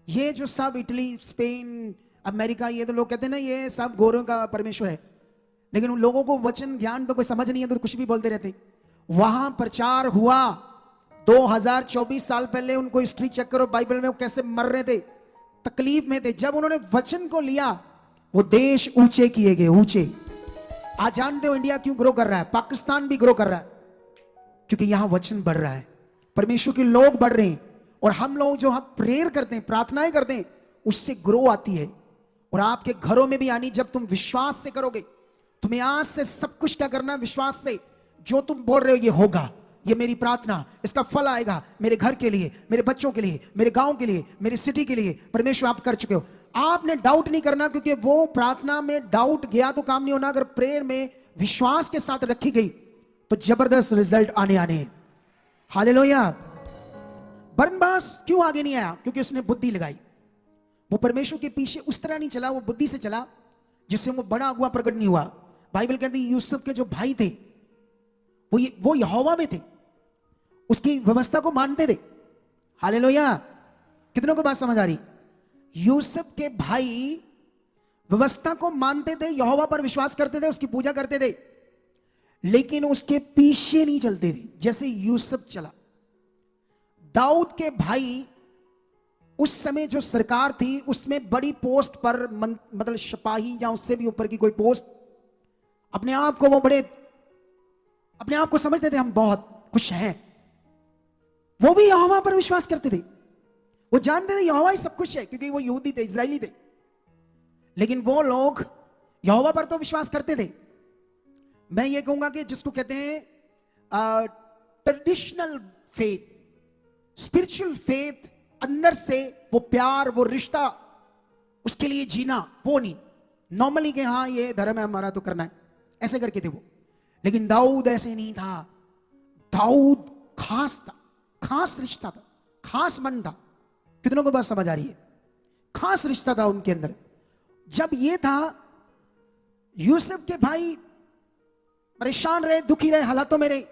ये जो सब इटली, स्पेन, अमेरिका, ये तो लोग कहते हैं ना ये सब गोरों का परमेश्वर है, लेकिन उन लोगों को वचन ज्ञान तो कोई समझ नहीं है, तो कुछ भी बोलते रहते। वहां प्रचार हुआ 2024 साल पहले, उनको हिस्ट्री चेक करो बाइबल में, वो कैसे मर रहे थे, तकलीफ में थे। जब उन्होंने वचन को लिया वो देश ऊंचे किए गए, ऊंचे। आज जानते हो इंडिया क्यों ग्रो कर रहा है, पाकिस्तान भी ग्रो कर रहा है, क्योंकि यहां वचन बढ़ रहा है, परमेश्वर के लोग बढ़ रहे हैं, और हम लोग जो हम प्रेयर करते हैं, प्रार्थनाएं करते हैं, उससे ग्रो आती है। और आपके घरों में भी आनी, जब तुम विश्वास से करोगे। तुम्हें आज से सब कुछ क्या करना है? विश्वास से। जो तुम बोल रहे हो ये होगा, ये मेरी प्रार्थना, इसका फल आएगा मेरे घर के लिए, मेरे बच्चों के लिए, मेरे गांव के लिए, मेरी सिटी के लिए। परमेश्वर आप कर चुके हो। आपने डाउट नहीं करना, क्योंकि वो प्रार्थना में डाउट गया तो काम नहीं होना। अगर प्रेयर में विश्वास के साथ रखी गई तो जबरदस्त रिजल्ट आने हैं। हालेलुया। बरनबास क्यों आगे नहीं आया? क्योंकि उसने बुद्धि लगाई। वो परमेश्वर के पीछे उस तरह नहीं चला, वो बुद्धि से चला जिससे वो बड़ा अगुआ प्रकट नहीं हुआ। बाइबल कहती है यूसुफ के जो भाई थे वो यहोवा में थे, उसकी व्यवस्था को मानते थे। हालेलुया। कितनों को बात समझ आ रही? यूसुफ के भाई व्यवस्था को मानते थे, यहोवा पर विश्वास करते थे, उसकी पूजा करते थे, लेकिन उसके पीछे नहीं चलते थे जैसे यूसुफ चला। दाऊद के भाई, उस समय जो सरकार थी उसमें बड़ी पोस्ट पर, मतलब सिपाही या उससे भी ऊपर की कोई पोस्ट, अपने आप को वो बड़े, अपने आप को समझते थे हम बहुत खुश हैं। वो भी यहोवा पर विश्वास करते थे, वो जानते थे यहोवा ही सब कुछ है, क्योंकि वो यहूदी थे, इजरायली थे। लेकिन वो लोग यहोवा पर तो विश्वास करते थे। मैं ये कहूंगा कि जिसको कहते हैं ट्रेडिशनल फेथ, स्पिरिचुअल फेथ, अंदर से वो प्यार, वो रिश्ता, उसके लिए जीना, वो नहीं नॉर्मली कि हाँ ये धर्म है हमारा तो करना है, ऐसे करके थे वो। लेकिन दाऊद ऐसे नहीं था। दाऊद खास था, खास रिश्ता था, खास मन था। कितनों को बात समझ आ रही है? खास रिश्ता था उनके अंदर। जब ये था, यूसुफ के भाई परेशान रहे, दुखी रहे, हालातों में रहे,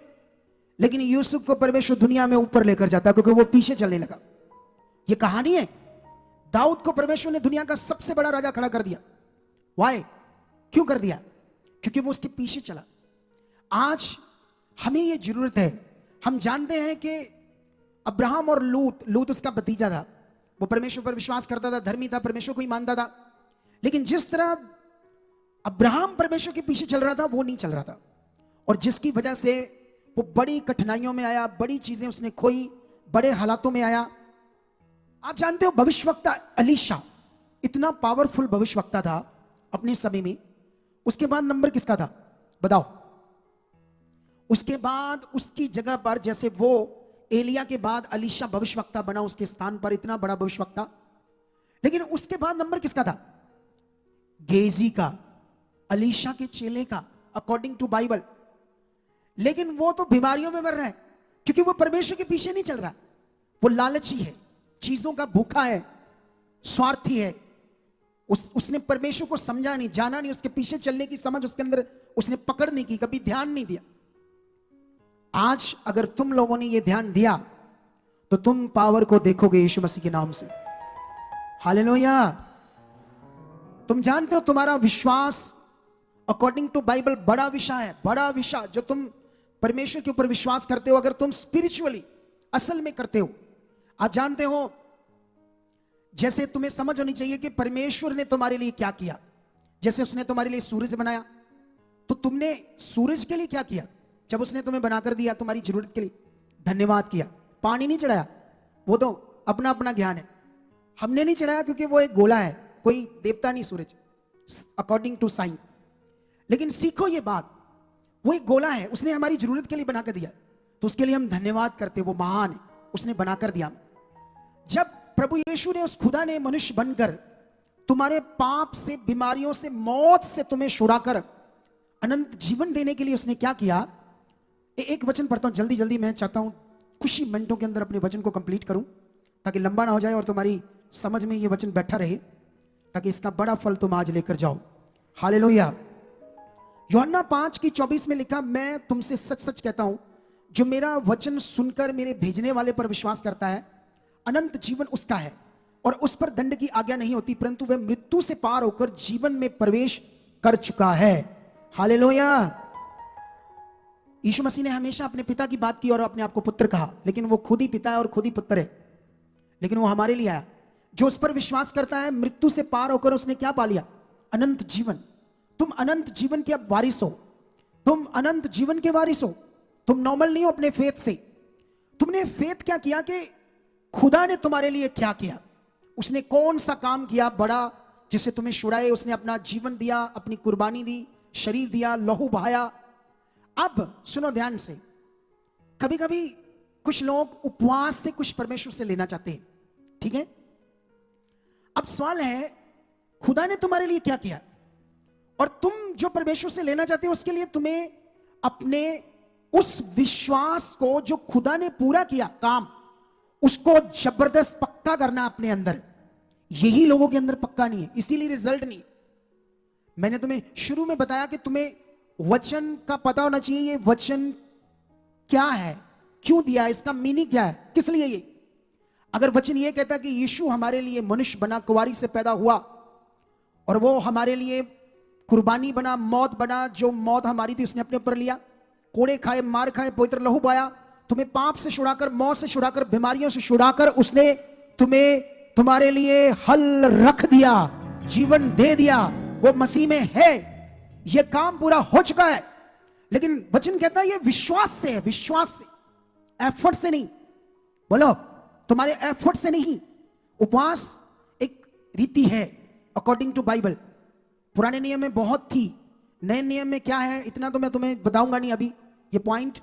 लेकिन यूसुफ को परमेश्वर दुनिया में ऊपर लेकर जाता क्योंकि वो पीछे चलने लगा। ये कहानी है। दाऊद को परमेश्वर ने दुनिया का सबसे बड़ा राजा खड़ा कर दिया। वाई? क्यों कर दिया? क्योंकि वो उसके पीछे चला। आज हमें ये जरूरत है। हम जानते हैं कि अब्राहम और लूत उसका भतीजा था। वो परमेश्वर पर विश्वास करता था, धर्मी था, परमेश्वर को ही मानता था। लेकिन जिस तरह अब्राहम परमेश्वर के पीछे चल रहा था, वो नहीं चल रहा था, और जिसकी वजह से वो बड़ी कठिनाइयों में आया, बड़ी चीजें उसने खोई, बड़े हालातों में आया। आप जानते हो भविष्यवक्ता एलीशा इतना पावरफुल भविष्यवक्ता था अपने समय में। उसके बाद नंबर किसका था बताओ? उसके बाद उसकी जगह पर, जैसे वो एलिया के बाद एलीशा भविष्यवक्ता बना उसके स्थान पर, इतना बड़ा भविष्यवक्ता, लेकिन उसके बाद नंबर किसका था? गेजी का, एलीशा के चेले का, अकॉर्डिंग टू बाइबल। लेकिन वो तो बीमारियों में मर रहा है क्योंकि वो परमेश्वर के पीछे नहीं चल रहा। वो लालची है, चीजों का भूखा है, स्वार्थी है। उसने परमेश्वर को समझा नहीं, जाना नहीं, उसके पीछे चलने की समझ उसके अंदर उसने पकड़ नहीं की, कभी ध्यान नहीं दिया। आज अगर तुम लोगों ने यह ध्यान दिया तो तुम पावर को देखोगे यीशु मसीह के नाम से। हालेलुया। तुम जानते हो तुम्हारा विश्वास अकॉर्डिंग टू बाइबल बड़ा विषय है, बड़ा विषय जो तुम परमेश्वर के ऊपर विश्वास करते हो, अगर तुम स्पिरिचुअली असल में करते हो। आप जानते हो, जैसे तुम्हें समझ होनी चाहिए कि परमेश्वर ने तुम्हारे लिए क्या किया। जैसे उसने तुम्हारे लिए सूरज बनाया, तो तुमने सूरज के लिए क्या किया? जब उसने तुम्हें बनाकर दिया तुम्हारी जरूरत के लिए, धन्यवाद किया। पानी नहीं चढ़ाया, वो तो अपना अपना ज्ञान है। हमने नहीं चढ़ाया क्योंकि वो एक गोला है, कोई देवता नहीं सूरज, अकॉर्डिंग टू साइंस। लेकिन सीखो ये बात, वो एक गोला है, उसने हमारी जरूरत के लिए बनाकर दिया, तो उसके लिए हम धन्यवाद करते। वो महान है, उसने बनाकर दिया। जब प्रभु यीशु ने, उस खुदा ने मनुष्य बनकर तुम्हारे पाप से, बीमारियों से, मौत से तुम्हें छुड़ाकर अनंत जीवन देने के लिए उसने क्या किया? एक वचन पढ़ता हूं जल्दी जल्दी। मैं चाहता हूं कुछ ही मिनटों के अंदर अपने वचन को कंप्लीट करूं ताकि लंबा ना हो जाए और तुम्हारी समझ में ये वचन बैठा रहे, ताकि इसका बड़ा फल तुम आज लेकर जाओ। हालेलुया। यूहन्ना 5:24 में लिखा, मैं तुमसे सच सच कहता हूं, जो मेरा वचन सुनकर मेरे भेजने वाले पर विश्वास करता है, अनंत जीवन उसका है और उस पर दंड की आज्ञा नहीं होती, परंतु वह मृत्यु से पार होकर जीवन में प्रवेश कर चुका है। हालेलुया। यीशु मसीह ने हमेशा अपने पिता की बात की और अपने आप को पुत्र कहा, लेकिन वो खुद ही पिता है और खुद ही पुत्र है, लेकिन वो हमारे लिए आया। जो उस पर विश्वास करता है, मृत्यु से पार होकर उसने क्या पा लिया? अनंत जीवन। तुम अनंत जीवन के अब वारिस हो। तुम अनंत जीवन के वारिस हो। तुम नॉर्मल नहीं हो अपने फेथ से। तुमने फेथ क्या किया कि खुदा ने तुम्हारे लिए क्या किया, उसने कौन सा काम किया बड़ा जिससे तुम्हें छुड़ाए। उसने अपना जीवन दिया, अपनी कुर्बानी दी, शरीर दिया, लहू बहाया। अब सुनो ध्यान से, कभी कभी कुछ लोग उपवास से कुछ परमेश्वर से लेना चाहते हैं, ठीक है? अब सवाल है, खुदा ने तुम्हारे लिए क्या किया, और तुम जो परमेश्वर से लेना चाहते हो उसके लिए तुम्हें अपने उस विश्वास को जो खुदा ने पूरा किया काम, उसको जबरदस्त पक्का करना अपने अंदर। यही लोगों के अंदर पक्का नहीं है, इसीलिए रिजल्ट नहीं। मैंने तुम्हें शुरू में बताया कि तुम्हें वचन का पता होना चाहिए, ये वचन क्या है, क्यों दिया है, इसका मीनिंग क्या है, किस लिए ये। अगर वचन ये कहता कि यीशु हमारे लिए मनुष्य बना, कुंवारी से पैदा हुआ और वो हमारे लिए कुर्बानी बना, मौत बना, जो मौत हमारी थी उसने अपने ऊपर लिया, कोड़े खाए, मार खाए, पवित्र लहू बहाया, तुम्हें पाप से छुड़ाकर, मौत से छुड़ाकर, बीमारियों से छुड़ाकर उसने तुम्हें तुम्हारे लिए हल रख दिया, जीवन दे दिया। वो मसीह में है, यह काम पूरा हो चुका है। लेकिन वचन कहता है ये विश्वास से है, विश्वास से, एफर्ट से नहीं। बोलो, तुम्हारे एफर्ट से नहीं। उपवास एक रीति है अकॉर्डिंग टू बाइबल। पुराने नियम में बहुत थी, नए नियम में क्या है इतना तो मैं तुम्हें बताऊंगा नहीं अभी ये पॉइंट।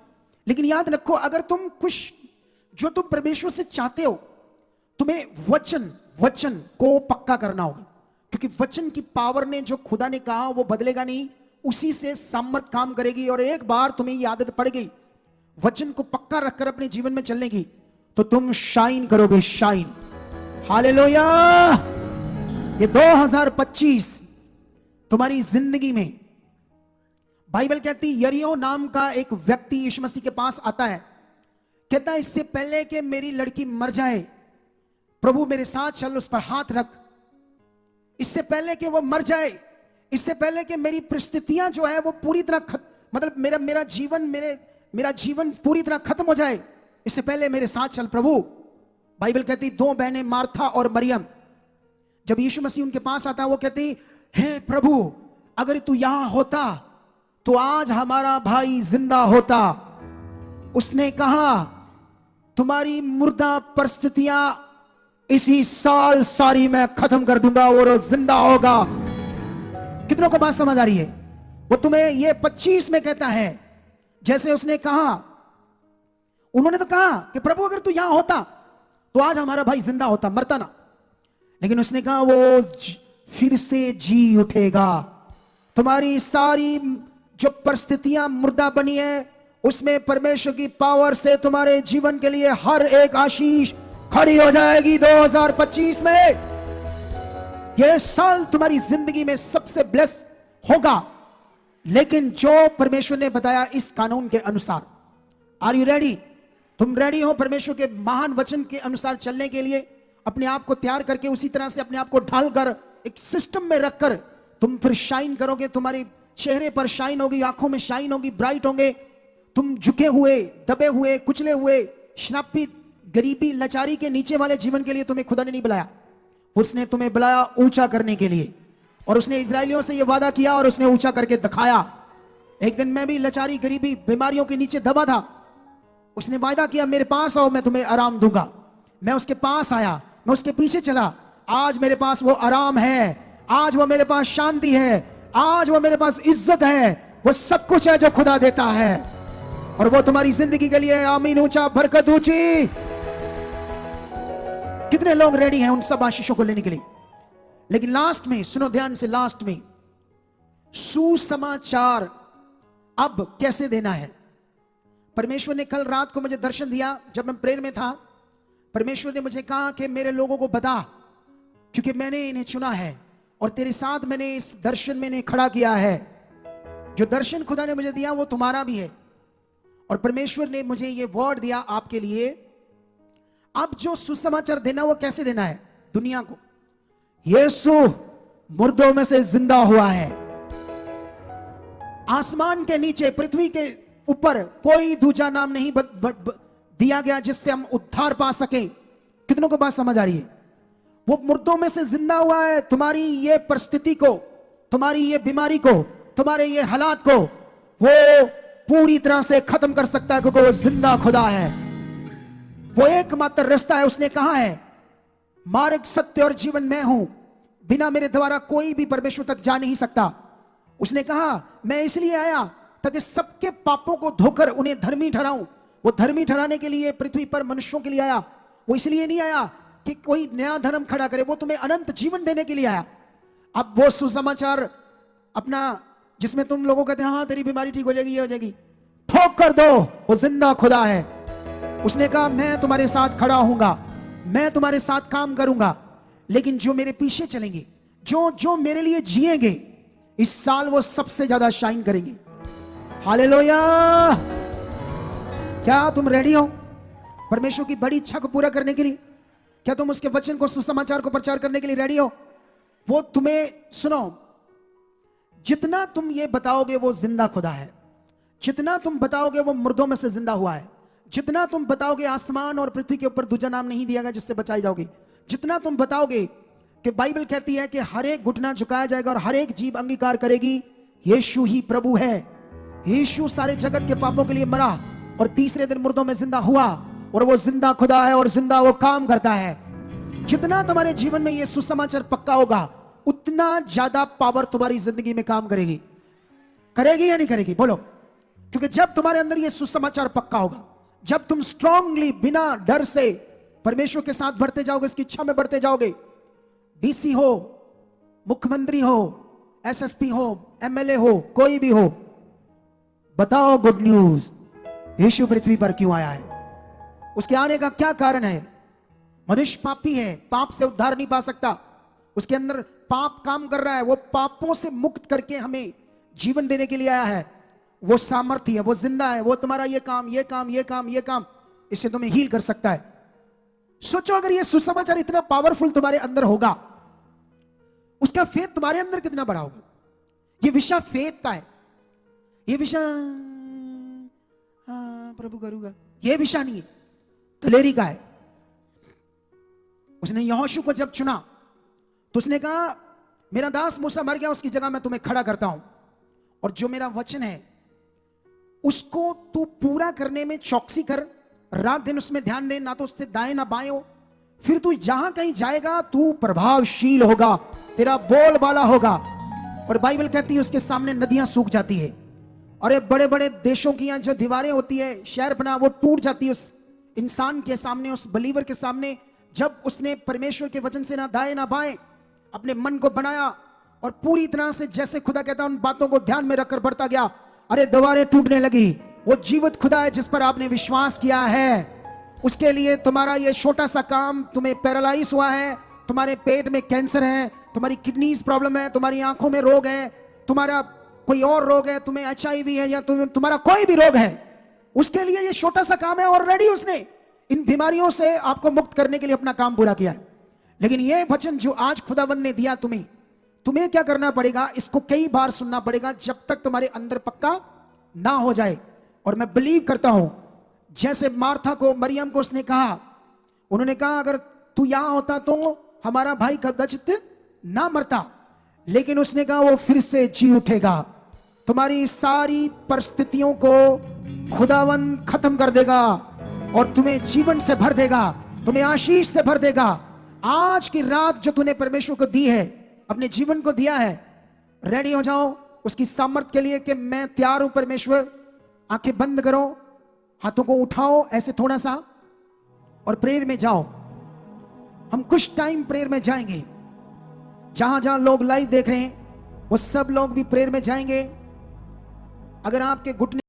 लेकिन याद रखो, अगर तुम कुछ जो तुम परमेश्वर से चाहते हो, तुम्हें वचन को पक्का करना होगा, क्योंकि वचन की पावर ने, जो खुदा ने कहा वो बदलेगा नहीं, उसी से सामर्थ काम करेगी। और एक बार तुम्हें ये आदत पड़ गई वचन को पक्का रखकर अपने जीवन में चलने की, तो तुम शाइन करोगे, शाइन। हालेलुया। ये 2025 तुम्हारी जिंदगी में, बाइबल कहती यरीहो नाम का एक व्यक्ति यीशु मसीह के पास आता है, कहता है इससे पहले कि मेरी लड़की मर जाए, प्रभु मेरे साथ चल, उस पर हाथ रख। इससे पहले कि वो मर जाए, इससे पहले कि मेरी परिस्थितियां जो है वो पूरी तरह मतलब मेरा जीवन पूरी तरह खत्म हो जाए, इससे पहले मेरे साथ चल प्रभु। बाइबल कहती 2 बहनें मार्था और मरियम, जब यीशु मसीह उनके पास आता है, वो कहती हे प्रभु अगर तू यहां होता तो आज हमारा भाई जिंदा होता। उसने कहा तुम्हारी मुर्दा परिस्थितियां इसी साल सारी मैं खत्म कर दूंगा और जिंदा होगा। कितनों को बात समझ आ रही है? वो तुम्हें ये 25 में कहता है, जैसे उसने कहा, उन्होंने तो कहा कि प्रभु अगर तू यहां होता तो आज हमारा भाई जिंदा होता, मरता ना। लेकिन उसने कहा वो फिर से जी उठेगा। तुम्हारी सारी जो परिस्थितियां मुर्दा बनी है, उसमें परमेश्वर की पावर से तुम्हारे जीवन के लिए हर एक आशीष खड़ी हो जाएगी 2025 में। यह साल तुम्हारी जिंदगी में सबसे ब्लेस होगा। लेकिन जो परमेश्वर ने बताया इस कानून के अनुसार, आर यू रेडी? तुम रेडी हो परमेश्वर के महान वचन के अनुसार चलने के लिए? अपने आप को तैयार करके उसी तरह से अपने आप को ढालकर एक सिस्टम में रखकर तुम फिर शाइन करोगे। तुम्हारे चेहरे पर शाइन होगी, आंखों में शाइन होगी, ब्राइट होंगे। तुम झुके हुए, दबे हुए, कुचले हुए, श्रापित, गरीबी, लाचारी के नीचे वाले जीवन के लिए तुम्हें खुदा ने नहीं बुलाया। उसने तुम्हें बुलाया ऊंचा करने के लिए। और उसने इजरायलियों से यह वादा किया और उसने ऊंचा करके दिखाया। एक दिन मैं भी लाचारी, गरीबी, बीमारियों के नीचे दबा था। उसने वादा किया मेरे पास आओ, मैं तुम्हें आराम दूंगा। मैं उसके पास आया, मैं उसके पीछे चला। आज मेरे पास वो आराम है, आज वो मेरे पास शांति है, आज वो मेरे पास इज्जत है। वो सब कुछ है जो खुदा देता है, और वो तुम्हारी जिंदगी के लिए आमीन, ऊंचा, बरकत ऊंची। कितने लोग रेडी हैं उन सब आशीषों को लेने के लिए? लेकिन लास्ट में सुनो ध्यान से, लास्ट में सुसमाचार अब कैसे देना है। परमेश्वर ने कल रात को मुझे दर्शन दिया जब मैं प्रेयर में था। परमेश्वर ने मुझे कहा कि मेरे लोगों को बता, क्योंकि मैंने इन्हें चुना है और तेरे साथ मैंने इस दर्शन में इन्हें खड़ा किया है। जो दर्शन खुदा ने मुझे दिया वो तुम्हारा भी है। और परमेश्वर ने मुझे ये वर्ड दिया आपके लिए। अब जो सुसमाचार देना वो कैसे देना है दुनिया को? यीशु मुर्दों में से जिंदा हुआ है। आसमान के नीचे, पृथ्वी के ऊपर कोई दूसरा नाम नहीं दिया गया जिससे हम उद्धार पा सके। कितनों को बात समझ आ रही है? वो मुर्दों में से जिंदा हुआ है। तुम्हारी ये परिस्थिति को, तुम्हारी ये बीमारी को, तुम्हारे ये हालात को वो पूरी तरह से खत्म कर सकता है, क्योंकि वो जिंदा खुदा है। वो एकमात्र रास्ता है। उसने कहा है मार्ग, सत्य और जीवन मैं हूं, बिना मेरे द्वारा कोई भी परमेश्वर तक जा नहीं सकता। उसने कहा मैं इसलिए आया ताकि सबके पापों को धोकर उन्हें धर्मी ठहराऊं। वो धर्मी ठहराने के लिए पृथ्वी पर मनुष्यों के लिए आया। वो इसलिए नहीं आया कि कोई नया धर्म खड़ा करे, वो तुम्हें अनंत जीवन देने के लिए आया। अब वो सुसमाचार अपना, जिसमें तुम लोगों कहते हैं हाँ तेरी बीमारी ठीक हो जाएगी, ये हो जाएगी, ठोक कर दो। वो जिंदा खुदा है। उसने कहा मैं तुम्हारे साथ खड़ा होऊंगा, मैं तुम्हारे साथ काम करूंगा। लेकिन जो मेरे पीछे चलेंगे, जो जो मेरे लिए जिएंगे, इस साल वो सबसे ज्यादा शाइन करेंगे। हालेलुया। क्या तुम रेडी हो परमेश्वर की बड़ी इच्छा को पूरा करने के लिए? क्या तुम उसके वचन को, सुसमाचार को प्रचार करने के लिए रेडी हो? वो तुम्हें, सुनो, जितना तुम ये बताओगे वो जिंदा खुदा है, जितना तुम बताओगे वो मुर्दों में से जिंदा हुआ है, जितना तुम बताओगे आसमान और पृथ्वी के ऊपर दूसरा नाम नहीं दिया गया जिससे बचाई जाओगे, जितना तुम बताओगे कि बाइबल कहती है कि हर एक घुटना झुकाया जाएगा और हर एक जीभ अंगीकार करेगी यीशु ही प्रभु है। यीशु सारे जगत के पापों के लिए मरा और तीसरे दिन मुर्दों में जिंदा हुआ, और वो जिंदा खुदा है और जिंदा वो काम करता है। जितना तुम्हारे जीवन में ये सुसमाचार पक्का होगा, उतना ज्यादा पावर तुम्हारी जिंदगी में काम करेगी। करेगी या नहीं करेगी? बोलो। क्योंकि जब तुम्हारे अंदर ये सुसमाचार पक्का होगा, जब तुम स्ट्रांगली बिना डर से परमेश्वर के साथ बढ़ते जाओगे, इसकी इच्छा में बढ़ते जाओगे, डीसी हो, मुख्यमंत्री हो, एसएसपी हो, एमएलए हो, कोई भी हो, बताओ गुड न्यूज, यीशु पृथ्वी पर क्यों आया है? उसके आने का क्या कारण है? मनुष्य पापी है, पाप से उद्धार नहीं पा सकता, उसके अंदर पाप काम कर रहा है, वो पापों से मुक्त करके हमें जीवन देने के लिए आया है। वो सामर्थ्य है, वो जिंदा है, वो तुम्हारा ये काम, ये काम, ये काम, ये काम, इससे तुम्हें हील कर सकता है। सोचो अगर ये सुसमाचार इतना पावरफुल तुम्हारे अंदर होगा, उसका फेथ तुम्हारे अंदर कितना बड़ा होगा। ये विषय फेथ का है, ये विषय प्रभु करूंगा, ये विषय नहीं है, दलेरी का है। उसने यहोशू को जब चुना तो उसने कहा मेरा दास मूसा मर गया, उसकी जगह मैं तुम्हें खड़ा करता हूं, और जो मेरा वचन है उसको तू पूरा करने में चौकसी कर, रात दिन उसमें ध्यान दे, ना तो उससे दाएं ना बाएं हो, फिर तू जहां कहीं जाएगा तू प्रभावशील होगा, तेरा बोलबाला होगा। और बाइबल कहती है उसके सामने नदियां सूख जाती है, और ये बड़े बड़े देशों की जो दीवारें होती है, शहर बना, वो टूट जाती है उस इंसान के सामने, उस बलीवर के सामने, जब उसने परमेश्वर के वचन से ना दाएं ना बाएं अपने मन को बनाया और पूरी तरह से जैसे खुदा कहता है उन बातों को ध्यान में रखकर बढ़ता गया। अरे दीवारें टूटने लगी। वो जीवित खुदा है जिस पर आपने विश्वास किया है, उसके लिए तुम्हारा ये छोटा सा काम, तुम्हें पैरालाइज हुआ है, तुम्हारे पेट में कैंसर है, तुम्हारी किडनीज प्रॉब्लम है, तुम्हारी आंखों में रोग है, तुम्हारा कोई और रोग है, तुम्हें HIV है, या तुम्हारा कोई भी रोग है, उसके लिए ये छोटा सा काम है। ऑलरेडी उसने इन बीमारियों से आपको मुक्त करने के लिए अपना काम पूरा किया है। लेकिन ये वचन जो आज खुदावंद ने दिया तुम्हें क्या करना पड़ेगा? इसको कई बार सुनना पड़ेगा जब तक तुम्हारे अंदर पक्का ना हो जाए। और मैं बिलीव करता हूं जैसे मार्था को, मरियम को उसने कहा, उन्होंने कहा अगर तू यहां होता तो हमारा भाई कदाचित ना मरता, लेकिन उसने कहा वो फिर से जी उठेगा। तुम्हारी सारी परिस्थितियों को खुदावंद खत्म कर देगा और तुम्हें जीवन से भर देगा, तुम्हें आशीष से भर देगा। आज की रात जो तूने परमेश्वर को दी है, अपने जीवन को दिया है, रेडी हो जाओ उसकी सामर्थ के लिए कि मैं तैयार हूं परमेश्वर। आंखें बंद करो, हाथों को उठाओ ऐसे थोड़ा सा, और प्रेयर में जाओ। हम कुछ टाइम प्रेयर में जाएंगे, जहां जहां लोग लाइव देख रहे हैं वो सब लोग भी प्रेयर में जाएंगे। अगर आपके घुटने